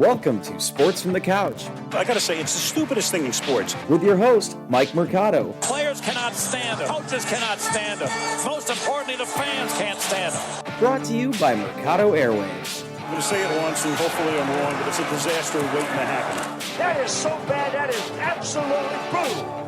Welcome to Sports from the Couch. I gotta say, it's the stupidest thing in sports. With your host, Mike Mercado. Players cannot stand him. Coaches cannot stand him. Most importantly, the fans can't stand him. Brought to you by Mercado Airwaves. I'm gonna say it once, and hopefully I'm wrong, but it's a disaster waiting to happen. That is so bad, that is absolutely brutal.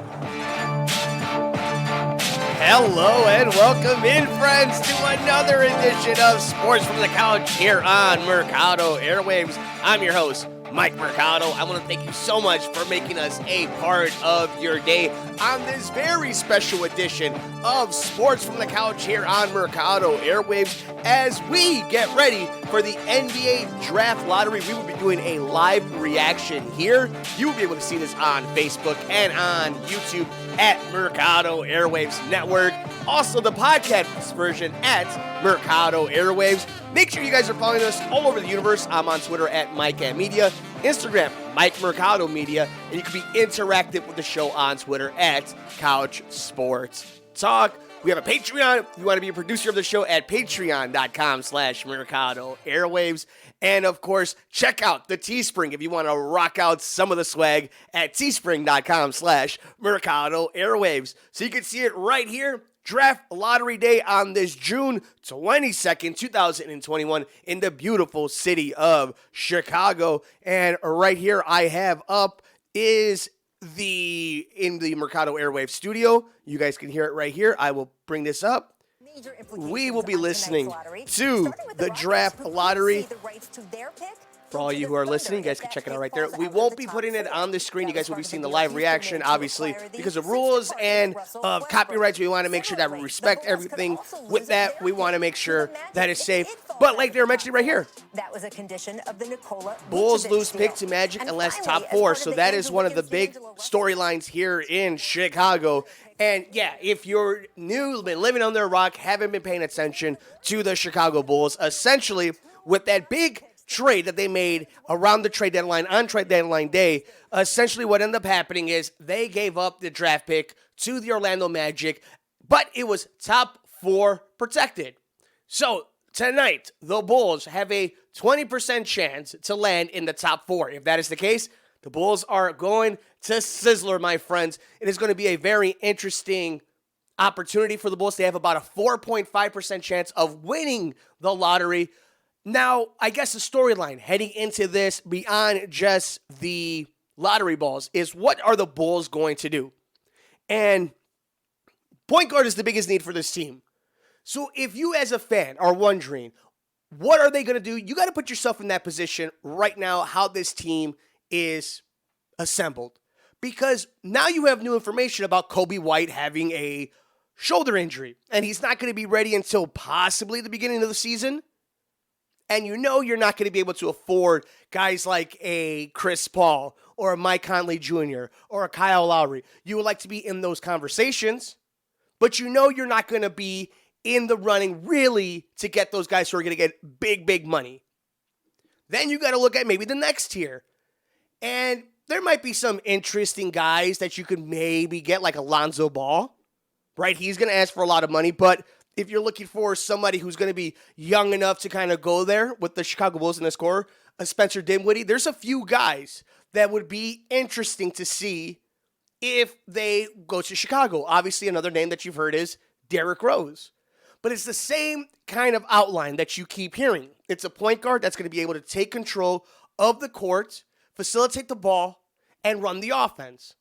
Hello and welcome in, friends, to another edition of Sports from the Couch here on Mercado Airwaves. I'm your host, Mike Mercado. I want to thank you so much for making us a part of your day on this very special edition of Sports from the Couch here on Mercado Airwaves. As we get ready for the NBA Draft Lottery, we will be doing a live reaction here. You will be able to see this on Facebook and on YouTube at Mercado Airwaves Network. Also, the podcast version at Mercado Airwaves. Make sure you guys are following us all over the universe. I'm on Twitter at MikeAtMedia, Instagram, Mike Mercado Media, and you can be interactive with the show on Twitter at Couch Sports Talk. We have a Patreon. If you want to be a producer of the show at patreon.com/Mercado Airwaves. And of course, check out the Teespring if you want to rock out some of the swag at teespring.com/Mercado Airwaves. So you can see it right here. Draft Lottery Day on this June 22nd, 2021 in the beautiful city of Chicago. And right here I have up is in the Mercado Airwaves studio. You guys can hear it right here. I will bring this up. We will be listening to the Draft Lottery. For all you who are listening, you guys can check it out right there. We won't be putting it on the screen. You guys will be seeing the live reaction, obviously, because of rules and copyrights. We want to make sure that we respect everything. With that, we want to make sure that it's safe. But like they were mentioning right here, that was a condition of the Nikola Bulls lose pick to Magic unless top four. So that is one of the big storylines here in Chicago. And yeah, if you're new, been living under a rock, haven't been paying attention to the Chicago Bulls, essentially with that big trade that they made around the trade deadline on trade deadline day, essentially what ended up happening is they gave up the draft pick to the Orlando Magic, but it was top four protected. So tonight, the Bulls have a 20% chance to land in the top four. If that is the case, the Bulls are going to Sizzler, my friends. It is going to be a very interesting opportunity for the Bulls. They have about a 4.5% chance of winning the lottery. Now, I guess the storyline heading into this beyond just the lottery balls is what are the Bulls going to do? And point guard is the biggest need for this team. So if you as a fan are wondering, what are they going to do? You got to put yourself in that position right now, how this team is assembled. Because now you have new information about Coby White having a shoulder injury, and he's not going to be ready until possibly the beginning of the season. And you know you're not going to be able to afford guys like a Chris Paul or a Mike Conley Jr. or a Kyle Lowry. You would like to be in those conversations, but you know you're not going to be in the running really to get those guys who are going to get big, big money. Then you got to look at maybe the next tier. And there might be some interesting guys that you could maybe get, like Alonzo Ball, right? He's going to ask for a lot of money, but if you're looking for somebody who's going to be young enough to kind of go there with the Chicago Bulls in the score, a Spencer Dinwiddie, there's a few guys that would be interesting to see if they go to Chicago. Obviously, another name that you've heard is Derrick Rose. But it's the same kind of outline that you keep hearing. It's a point guard that's going to be able to take control of the court, facilitate the ball, and run the offense.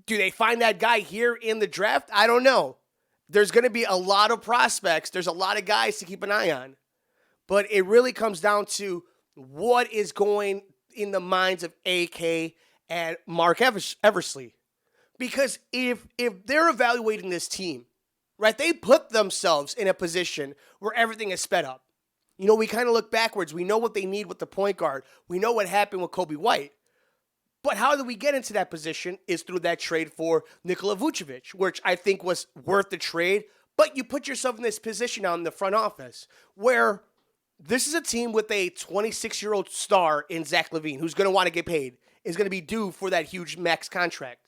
Do they find that guy here in the draft? I don't know. There's going to be a lot of prospects. There's a lot of guys to keep an eye on. But it really comes down to what is going in the minds of AK and Mark Eversley. Because if they're evaluating this team, right, they put themselves in a position where everything is sped up. You know, we kind of look backwards. We know what they need with the point guard. We know what happened with Coby White. But how did we get into that position is through that trade for Nikola Vucevic, which I think was worth the trade. But you put yourself in this position now in the front office where this is a team with a 26-year-old star in Zach LaVine who's going to want to get paid, is going to be due for that huge max contract.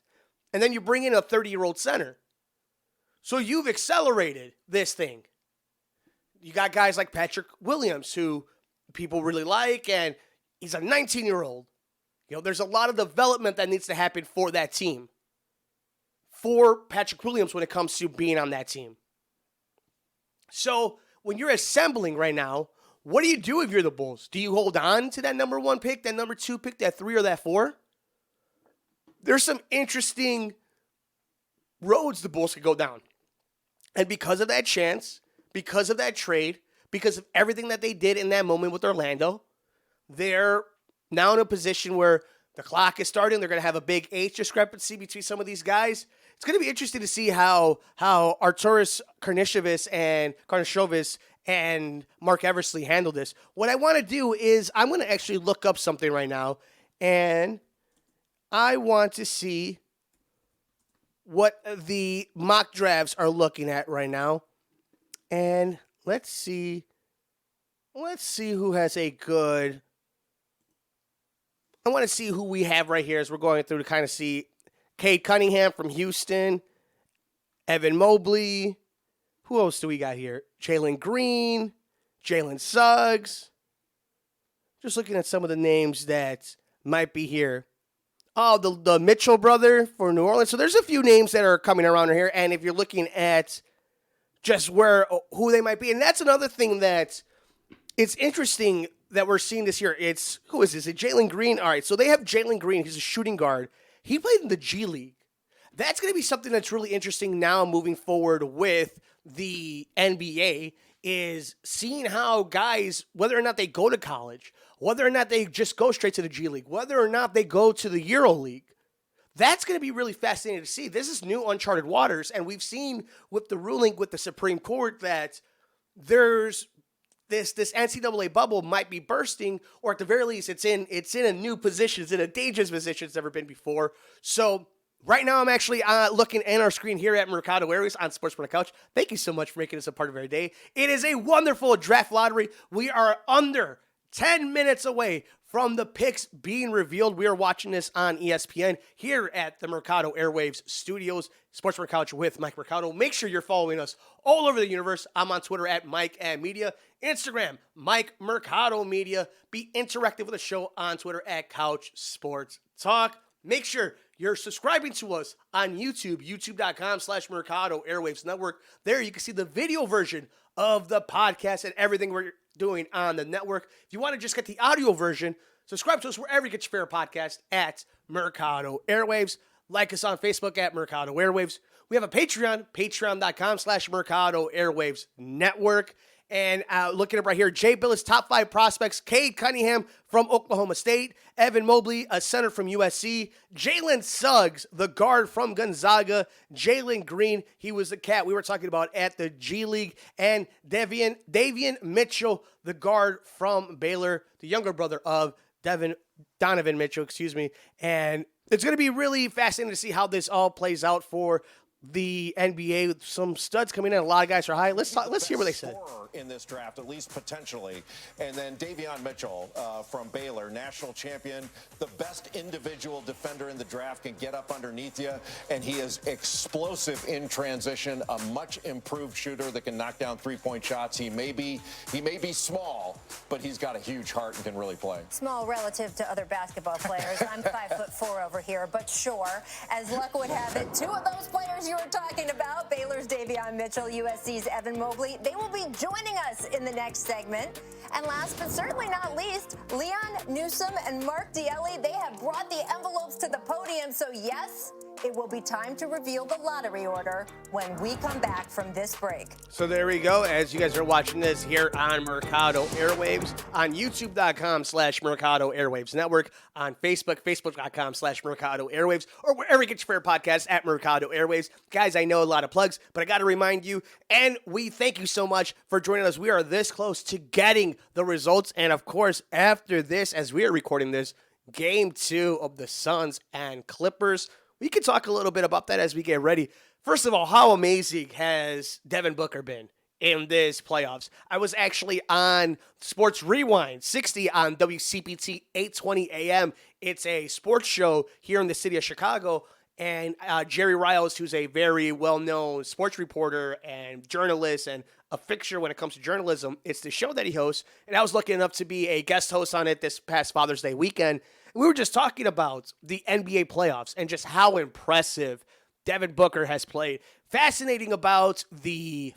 And then you bring in a 30-year-old center. So you've accelerated this thing. You got guys like Patrick Williams who people really like, and He's a 19-year-old. There's a lot of development that needs to happen for that team, for Patrick Williams when it comes to being on that team. So when you're assembling right now, what do you do if you're the Bulls? Do you hold on to that number 1 pick, that number 2 pick, that 3 or that 4? There's some interesting roads the Bulls could go down. And because of that chance, because of that trade, because of everything that they did in that moment with Orlando, they're now in a position where the clock is starting. They're going to have a big age discrepancy between some of these guys. It's going to be interesting to see how Arturas Karnisovas and Mark Eversley handle this. What I want to do is I'm going to actually look up something right now, and I want to see what the mock drafts are looking at right now. And let's see who has a good... I want to see who we have right here as we're going through to kind of see Cade Cunningham from Houston, Evan Mobley. Who else do we got here? Jalen Green, Jalen Suggs. Just looking at some of the names that might be here. Oh, the Mitchell brother for New Orleans. So there's a few names that are coming around here. And if you're looking at just who they might be, and that's another thing that it's interesting that we're seeing this year. Who is this? It's Jalen Green. All right, so they have Jalen Green. He's a shooting guard. He played in the G League. That's going to be something that's really interesting now moving forward with the NBA, is seeing how guys, whether or not they go to college, whether or not they just go straight to the G League, whether or not they go to the Euro League, that's going to be really fascinating to see. This is new uncharted waters, and we've seen with the ruling with the Supreme Court that there's this NCAA bubble might be bursting, or at the very least, it's in a new position. It's in a dangerous position it's never been before. So right now, I'm actually looking at our screen here at Mercado Airwaves on Sports from the Couch. Thank you so much for making this a part of our day. It is a wonderful draft lottery. We are under 10 minutes away from the picks being revealed. We are watching this on ESPN here at the Mercado Airwaves studios. Sports from the Couch with Mike Mercado. Make sure you're following us all over the universe. I'm on Twitter at Mike and Media. Instagram, Mike Mercado Media. Be interactive with the show on Twitter at Couch Sports Talk. Make sure you're subscribing to us on YouTube, youtube.com/Mercado Airwaves Network. There you can see the video version of the podcast and everything we're doing on the network. If you want to just get the audio version, subscribe to us wherever you get your favorite podcast at Mercado Airwaves. Like us on Facebook at Mercado Airwaves. We have a Patreon, patreon.com/Mercado Airwaves Network. And looking up right here, Jay Billis, top 5 prospects, Cade Cunningham from Oklahoma State, Evan Mobley, a center from USC, Jalen Suggs, the guard from Gonzaga, Jalen Green, he was the cat we were talking about at the G League, and Davion Mitchell, the guard from Baylor, the younger brother of Donovan Mitchell, and it's going to be really fascinating to see how this all plays out for the NBA, with some studs coming in. A lot of guys are high. Let's hear what they said. In this draft, at least potentially. And then Davion Mitchell from Baylor, national champion, the best individual defender in the draft, can get up underneath you, and he is explosive in transition, a much improved shooter that can knock down three-point shots. He may be small, but he's got a huge heart and can really play. Small relative to other basketball players. I'm 5'4" over here, but sure, as luck would have it, 2 of those players you were talking about, Baylor's Davion Mitchell, USC's Evan Mobley, they will be joining us in the next segment. And last but certainly not least, Leon Newsom and Mark Dielli, they have brought the envelopes to the podium. So yes, it will be time to reveal the lottery order when we come back from this break. So there we go. As you guys are watching this here on Mercado Airwaves, on youtube.com/Mercado Airwaves Network, on Facebook, facebook.com/Mercado Airwaves, or wherever you get your favorite podcast at Mercado Airwaves. Guys, I know a lot of plugs, but I got to remind you, and we thank you so much for joining us. We are this close to getting the results. And of course, after this, as we are recording this, Game 2 of the Suns and Clippers. We can talk a little bit about that as we get ready. First of all, how amazing has Devin Booker been in this playoffs? I was actually on Sports Rewind 60 on WCPT 820 AM. It's a sports show here in the city of Chicago. And Jerry Riles, who's a very well-known sports reporter and journalist and a fixture when it comes to journalism, it's the show that he hosts. And I was lucky enough to be a guest host on it this past Father's Day weekend. And we were just talking about the NBA playoffs and just how impressive Devin Booker has played. Fascinating about the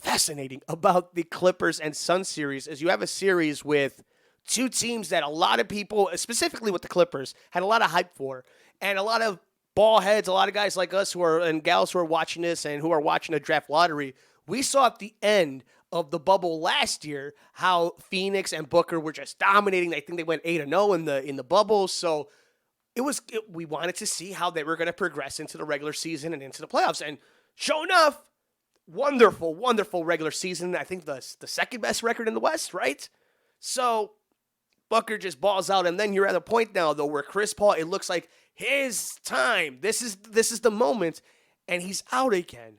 Clippers and Suns series is you have a series with two teams that a lot of people, specifically with the Clippers, had a lot of hype for. And a lot of ball heads, a lot of guys like us and gals who are watching this and who are watching the draft lottery, we saw at the end of the bubble last year how Phoenix and Booker were just dominating. I think they went 8-0 in the bubble. So we wanted to see how they were going to progress into the regular season and into the playoffs. And sure enough, wonderful, wonderful regular season. I think the second best record in the West, right? So Booker just balls out, and then you're at a point now, though, where Chris Paul, it looks like his time. This is the moment, and he's out again.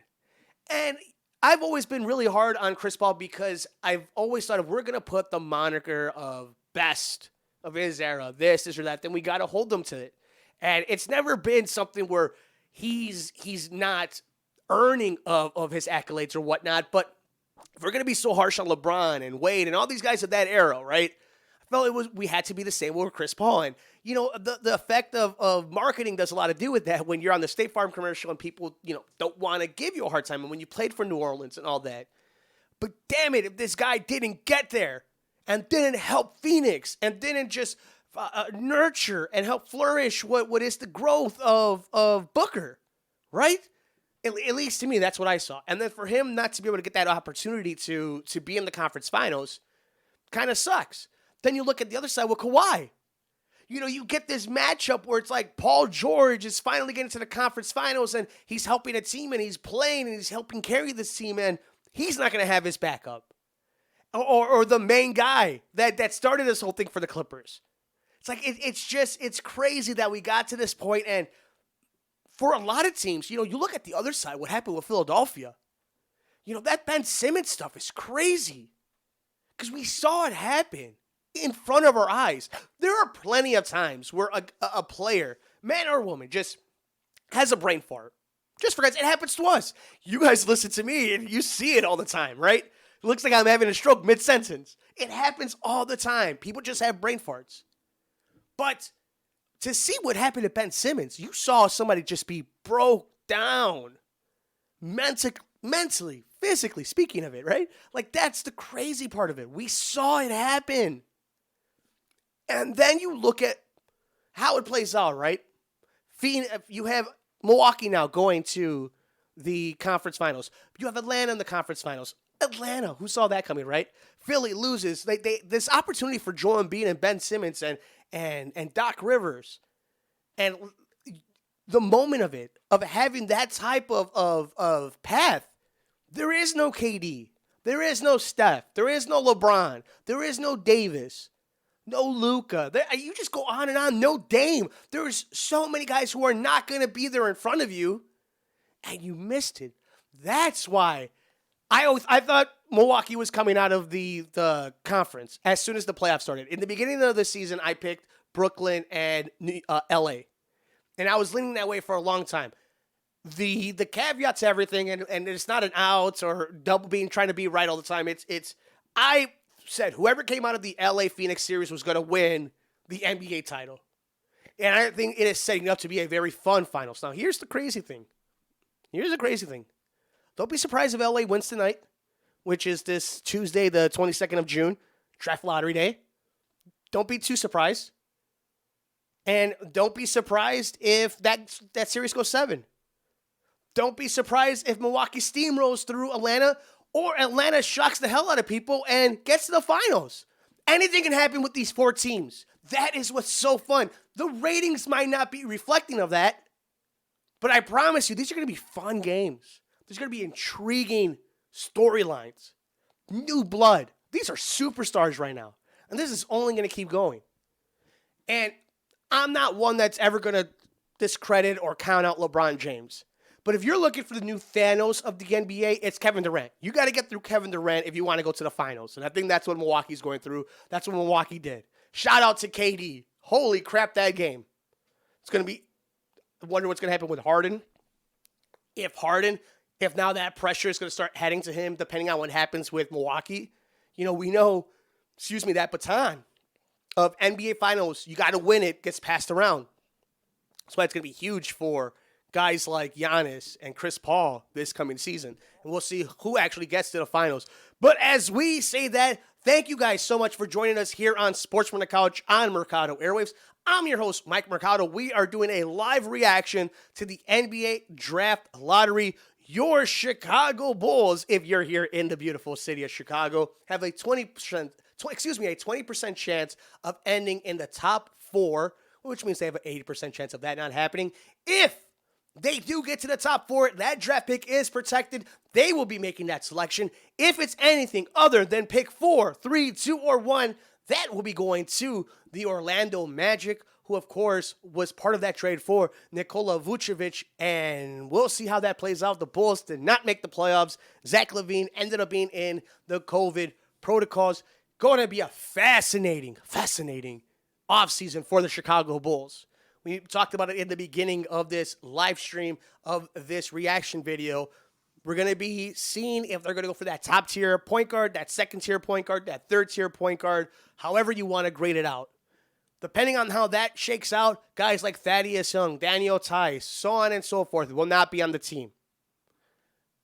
And I've always been really hard on Chris Paul because I've always thought if we're going to put the moniker of best of his era, this or that, then we got to hold him to it. And it's never been something where he's not earning of his accolades or whatnot. But if we're going to be so harsh on LeBron and Wade and all these guys of that era, right? I felt we had to be the same with Chris Paul. And, you know, the effect of marketing does a lot to do with that when you're on the State Farm commercial and people, you know, don't want to give you a hard time. And when you played for New Orleans and all that. But damn it, if this guy didn't get there and didn't help Phoenix and didn't just nurture and help flourish what is the growth of Booker, right? At least to me, that's what I saw. And then for him not to be able to get that opportunity to be in the conference finals kind of sucks. Then you look at the other side with Kawhi. You know, you get this matchup where it's like Paul George is finally getting to the conference finals and he's helping a team and he's playing and he's helping carry this team and he's not going to have his backup. Or the main guy that started this whole thing for the Clippers. It's like, it's crazy that we got to this point. And for a lot of teams, you know, you look at the other side, what happened with Philadelphia. You know, that Ben Simmons stuff is crazy because we saw it happen in front of our eyes. There are plenty of times where a player, man or woman, just has a brain fart. Just forgets. It happens to us. You guys listen to me and you see it all the time, right? It looks like I'm having a stroke mid-sentence. It happens all the time. People just have brain farts. But to see what happened to Ben Simmons, you saw somebody just be broke down mentally, physically, speaking of it, right? Like, that's the crazy part of it. We saw it happen. And then you look at how it plays out, right? You have Milwaukee now going to the conference finals. You have Atlanta in the conference finals. Atlanta, who saw that coming, right? Philly loses. This opportunity for Joel Embiid and Ben Simmons and Doc Rivers. And the moment of it, of having that type of path, there is no KD. There is no Steph. There is no LeBron. There is no Davis. No Luka. You just go on and on. No Dame. There's so many guys who are not going to be there in front of you, and you missed it. That's why I thought Milwaukee was coming out of the conference as soon as the playoffs started. In the beginning of the season, I picked Brooklyn and LA, and I was leaning that way for a long time. The caveat to everything, and it's not an out or double trying to be right all the time. I said whoever came out of the LA Phoenix series was going to win the NBA title. And I think it is setting up to be a very fun finals. Now, here's the crazy thing. Don't be surprised if LA wins tonight, which is this Tuesday, the 22nd of June, draft lottery day. Don't be too surprised. And don't be surprised if that series goes 7. Don't be surprised if Milwaukee steamrolls through Atlanta or Atlanta shocks the hell out of people and gets to the finals. Anything can happen with these 4 teams. That is what's so fun. The ratings might not be reflecting of that, but I promise you, these are going to be fun games. There's going to be intriguing storylines. New blood. These are superstars right now. And this is only going to keep going. And I'm not one that's ever going to discredit or count out LeBron James. But if you're looking for the new Thanos of the NBA, it's Kevin Durant. You got to get through Kevin Durant if you want to go to the finals. And I think that's what Milwaukee's going through. That's what Milwaukee did. Shout out to KD. Holy crap, that game. It's going to be, I wonder what's going to happen with Harden. if now that pressure is going to start heading to him, depending on what happens with Milwaukee, we know, that baton of NBA Finals, you got to win it, gets passed around. That's why it's going to be huge for guys like Giannis and Chris Paul this coming season. And we'll see who actually gets to the finals. But as we say that, thank you guys so much for joining us here on Sports from the Couch on Mercado Airwaves. I'm your host, Mike Mercado. We are doing a live reaction to the NBA Draft Lottery. Your Chicago Bulls, if you're here in the beautiful city of Chicago, have a 20% chance of ending in the top 4, which means they have an 80% chance of that not happening. If they do get to the top 4, that draft pick is protected. They will be making that selection. If it's anything other than pick 4, 3, 2, or 1, that will be going to the Orlando Magic, who, of course, was part of that trade for Nikola Vucevic, and we'll see how that plays out. The Bulls did not make the playoffs. Zach LaVine ended up being in the COVID protocols. Going to be a fascinating offseason for the Chicago Bulls. We talked about it in the beginning of this live stream of this reaction video. We're going to be seeing if they're going to go for that top-tier point guard, that second-tier point guard, that third-tier point guard, however you want to grade it out. Depending on how that shakes out, guys like Thaddeus Young, Daniel Tice, so on and so forth, will not be on the team.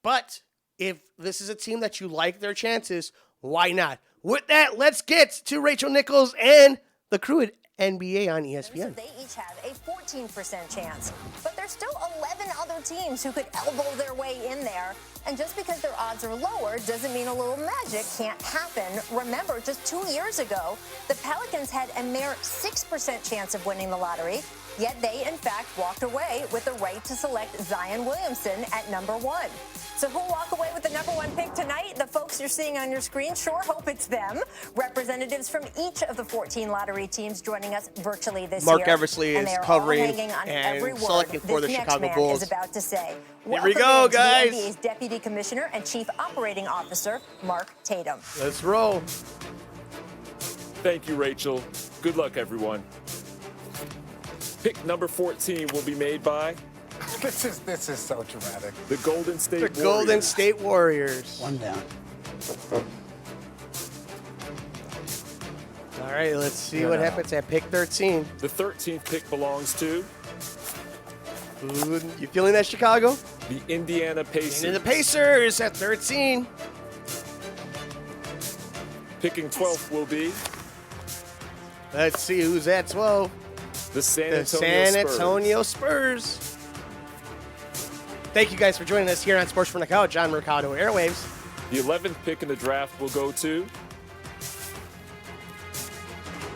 But if this is a team that you like their chances, why not? With that, let's get to Rachel Nichols and the crew at NBA on ESPN. They each have a 14% chance, but there's still 11 other teams who could elbow their way in there. And just because their odds are lower doesn't mean a little magic can't happen. Remember, just 2 years ago, the Pelicans had a mere 6% chance of winning the lottery, yet they, in fact, walked away with the right to select Zion Williamson at number 1. So who'll walk away with the number 1 pick tonight? The folks you're seeing on your screen, sure hope it's them. Representatives from each of the 14 lottery teams joining us virtually this Mark year. Eversley and is they are covering all hanging on every and word selecting for the this next Chicago man Bulls. is about to say. Here we Welcome go, in to guys. the NBA's Deputy Commissioner and Chief Operating Officer, Mark Tatum. Let's roll. Thank you, Rachel. Good luck, everyone. Pick number 14 will be made by This is so dramatic. the Golden State Warriors. Golden State Warriors. One down. All right, let's see what happens at pick 13. The 13th pick belongs to Ooh, you feeling that, Chicago? the Indiana Pacers. And the Pacers at 13. Picking 12th will be Let's see who's at 12. the San The Antonio San Spurs. Antonio Spurs. Thank you guys for joining us here on Sports from the Couch on Mercado Airwaves. The 11th pick in the draft will go to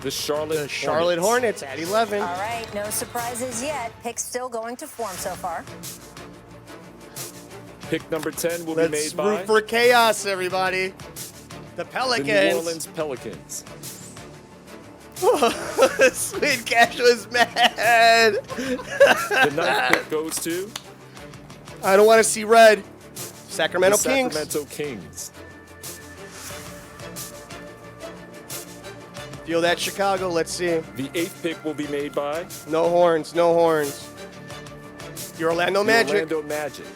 the Charlotte Hornets at 11. All right, no surprises yet. Picks still going to form so far. Pick number 10 will be Let's made by root for chaos, everybody. The the Pelicans. New Orleans Pelicans. Sweet Cash was mad. The 9th pick goes to I don't want to see red. Sacramento the Kings. Sacramento Kings. Feel that, Chicago? Let's see. The 8th pick will be made by No horns, no horns. Your Orlando the Magic. Orlando Magic.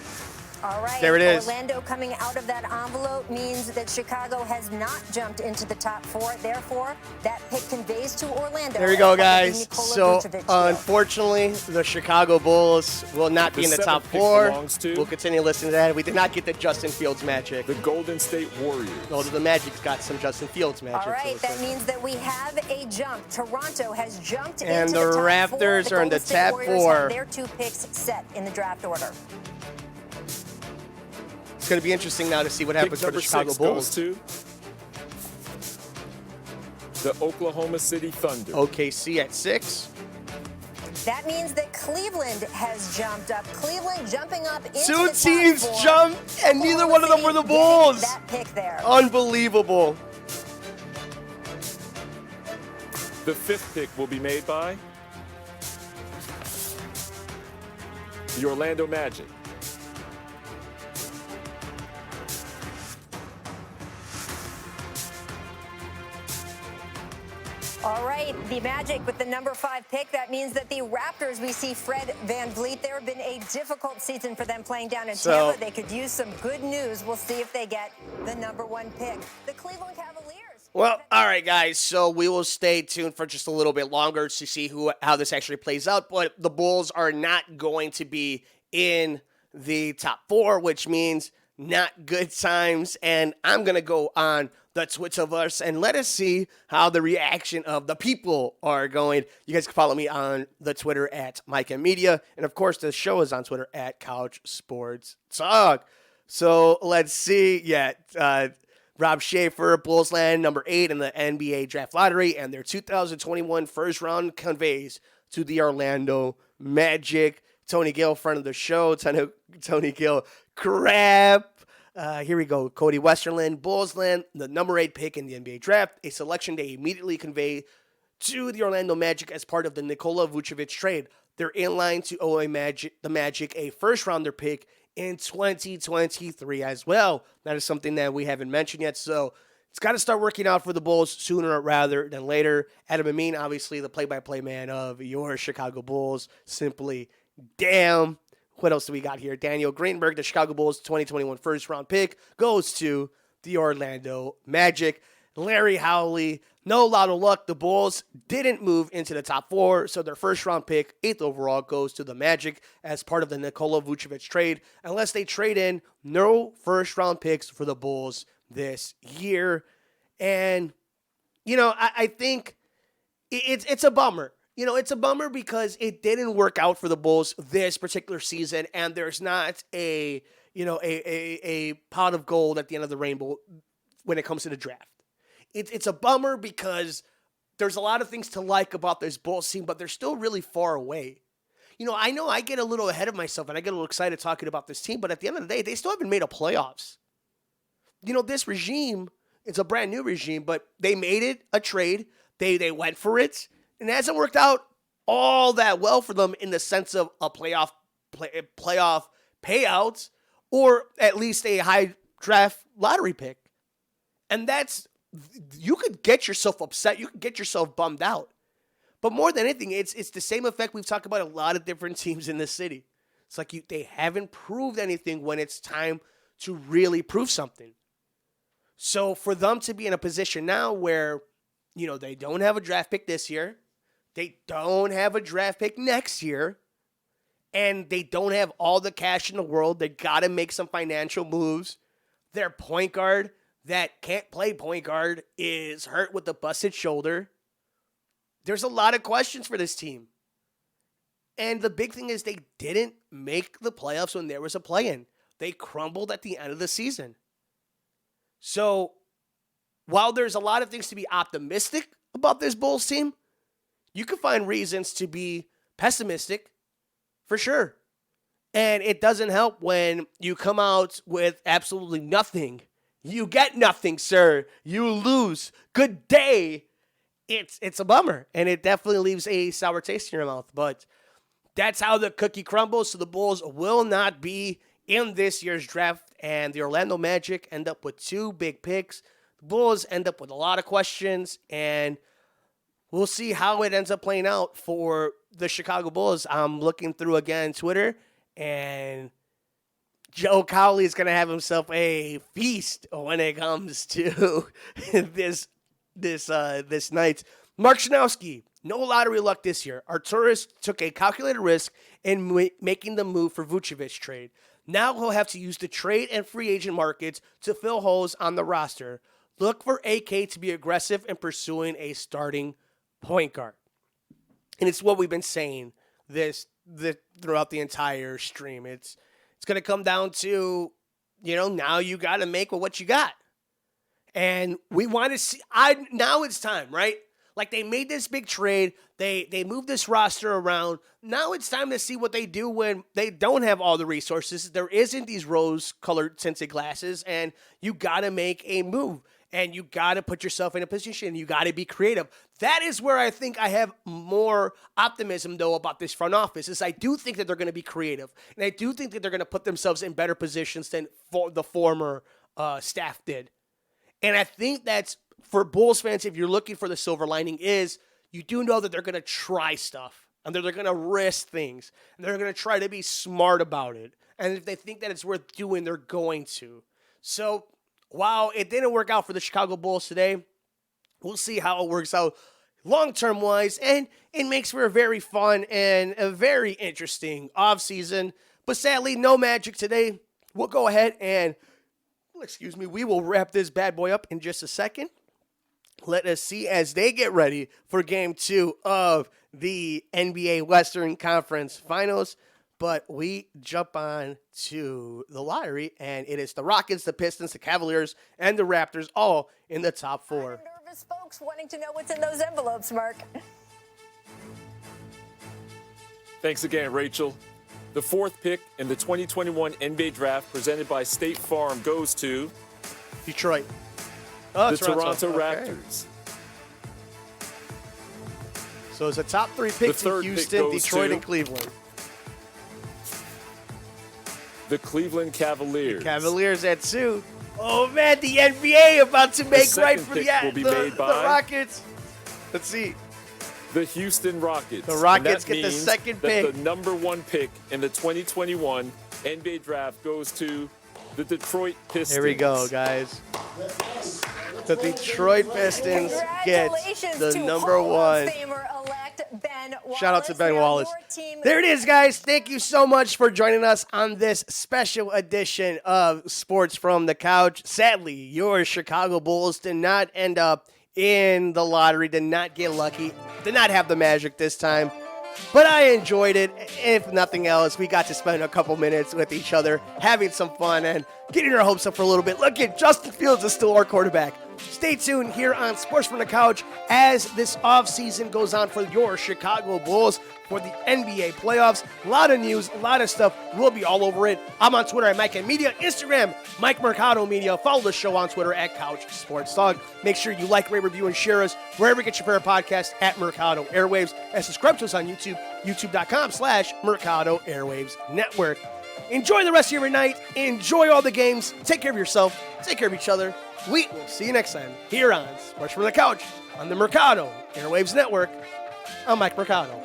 All right, There it is. Orlando coming out of that envelope means that Chicago has not jumped into the top 4. Therefore, that pick conveys to Orlando. There we go, as part of the guys. Nikola So, Vucevic deal. unfortunately, the Chicago Bulls will not be The in the top 7th pick 4. belongs to We'll continue listening to that. We did not get the Justin Fields magic. The Golden State Warriors. Although the Magic's got some Justin Fields magic. All right, so that it's means that we have a jump. Toronto has jumped And into the the top 4. Raptors are in the Golden State top Warriors 4. have their 2 picks set in the draft order. It's going to be interesting now to see what Pick happens for number the Chicago 6 Bulls. goes to the Oklahoma City Thunder. OKC at 6. That means that Cleveland has jumped up. Cleveland jumping up into Two the top teams 4. jumped, and neither Oklahoma one of them City were the getting Bulls. That pick there. Unbelievable. The 5th pick will be made by the Orlando Magic. All right, the Magic with the number 5 pick. That means that the Raptors, we see Fred VanVleet. There have been a difficult season for them playing down in Tampa. They could use some good news. We'll see if they get the number 1 pick. The Cleveland Cavaliers. Well, all right, guys. So we will stay tuned for just a little bit longer to see how this actually plays out. But the Bulls are not going to be in the top 4, which means not good times. And I'm going to go on the Twitterverse and let us see how the reaction of the people are going. You guys can follow me on the Twitter at Mike and Media. And of course, the show is on Twitter at Couch Sports Talk. So let's see. Yeah, Rob Schaefer, Bulls land number 8 in the NBA draft lottery, and their 2021 first round conveys to the Orlando Magic. Tony Gill, friend of the show. Tony Gill, crap. Here we go. Cody Westerland, Bulls land the number 8 pick in the NBA draft. A selection they immediately convey to the Orlando Magic as part of the Nikola Vucevic trade. They're in line to owe the Magic a first-rounder pick in 2023 as well. That is something that we haven't mentioned yet, so it's got to start working out for the Bulls sooner rather than later. Adam Amin, obviously the play-by-play man of your Chicago Bulls. Simply damn. What else do we got here? Daniel Greenberg, the Chicago Bulls 2021 first-round pick, goes to the Orlando Magic. Larry Howley, no lot of luck. The Bulls didn't move into the top 4, so their first-round pick, 8th overall, goes to the Magic as part of the Nikola Vucevic trade. Unless they trade in, no first-round picks for the Bulls this year. And, I think it's a bummer. It's a bummer because it didn't work out for the Bulls this particular season, and there's not a pot of gold at the end of the rainbow when it comes to the draft. It's a bummer because there's a lot of things to like about this Bulls team, but they're still really far away. I know I get a little ahead of myself, and I get a little excited talking about this team, but at the end of the day, they still haven't made a playoffs. This regime, it's a brand new regime, but they made it a trade. They went for it. And it hasn't worked out all that well for them in the sense of a playoff payout or at least a high draft lottery pick. And you could get yourself upset. You could get yourself bummed out. But more than anything, it's the same effect we've talked about a lot of different teams in this city. It's like they haven't proved anything when it's time to really prove something. So for them to be in a position now where, they don't have a draft pick this year, they don't have a draft pick next year, and they don't have all the cash in the world. They got to make some financial moves. Their point guard that can't play point guard is hurt with a busted shoulder. There's a lot of questions for this team. And the big thing is they didn't make the playoffs when there was a play-in. They crumbled at the end of the season. So while there's a lot of things to be optimistic about this Bulls team, you can find reasons to be pessimistic for sure. And it doesn't help when you come out with absolutely nothing. You get nothing, sir. You lose. Good day. It's a bummer. And it definitely leaves a sour taste in your mouth. But that's how the cookie crumbles. So the Bulls will not be in this year's draft. And the Orlando Magic end up with 2 big picks. The Bulls end up with a lot of questions. And we'll see how it ends up playing out for the Chicago Bulls. I'm looking through again Twitter, and Joe Cowley is going to have himself a feast when it comes to this night. Mark Schanowski, no lottery luck this year. Arturis took a calculated risk in making the move for Vucevic trade. Now he'll have to use the trade and free agent markets to fill holes on the roster. Look for AK to be aggressive in pursuing a starting point guard. And it's what we've been saying throughout the entire stream. It's going to come down to, now you got to make with what you got. And we want to see, now it's time, right? Like they made this big trade. They moved this roster around. Now it's time to see what they do when they don't have all the resources. There isn't these rose-colored tinted glasses, and you got to make a move. And you got to put yourself in a position. You got to be creative. That is where I think I have more optimism, though, about this front office, is I do think that they're going to be creative. And I do think that they're going to put themselves in better positions than the former staff did. And I think that's for Bulls fans, if you're looking for the silver lining, is you do know that they're going to try stuff and they're going to risk things and they're going to try to be smart about it. And if they think that it's worth doing, they're going to. So while it didn't work out for the Chicago Bulls today, we'll see how it works out long-term wise. And it makes for a very fun and a very interesting offseason. But sadly, no Magic today. We'll go ahead and, we will wrap this bad boy up in just a second. Let us see as they get ready for Game 2 of the NBA Western Conference Finals. But we jump on to the lottery, and it is the Rockets, the Pistons, the Cavaliers, and the Raptors all in the top 4. Nervous folks wanting to know what's in those envelopes, Mark. Thanks again, Rachel. The 4th pick in the 2021 NBA Draft presented by State Farm goes to Detroit. The Toronto Raptors. So it's the top 3 picks in Houston, Detroit, and Cleveland. The Cleveland Cavaliers. Cavaliers at 2. Oh, man, the NBA about to make right for the Rockets. Let's see. The Houston Rockets. The Rockets get the second pick. The number 1 pick in the 2021 NBA Draft goes to the Detroit Pistons. Here we go, guys. The Detroit Pistons get the number 1. Shout out to Ben Wallace. There it is, guys. Thank you so much for joining us on this special edition of Sports from the Couch. Sadly, your Chicago Bulls did not end up in the lottery, did not get lucky, did not have the Magic this time. But I enjoyed it. If nothing else, we got to spend a couple minutes with each other, having some fun and getting our hopes up for a little bit. Look at Justin Fields is still our quarterback. Stay tuned here on Sports from the Couch as this offseason goes on for your Chicago Bulls for the NBA playoffs. A lot of news, a lot of stuff. We'll be all over it. I'm on Twitter at Mike and Media, Instagram, Mike Mercado Media. Follow the show on Twitter at Couch Sports Talk. Make sure you like, rate, review, and share us wherever you get your favorite podcast at Mercado Airwaves. And subscribe to us on YouTube, youtube.com/Mercado Airwaves Network. Enjoy the rest of your night. Enjoy all the games. Take care of yourself. Take care of each other. We will see you next time here on Sports from the Couch on the Mercado Airwaves Network. I'm Mike Mercado.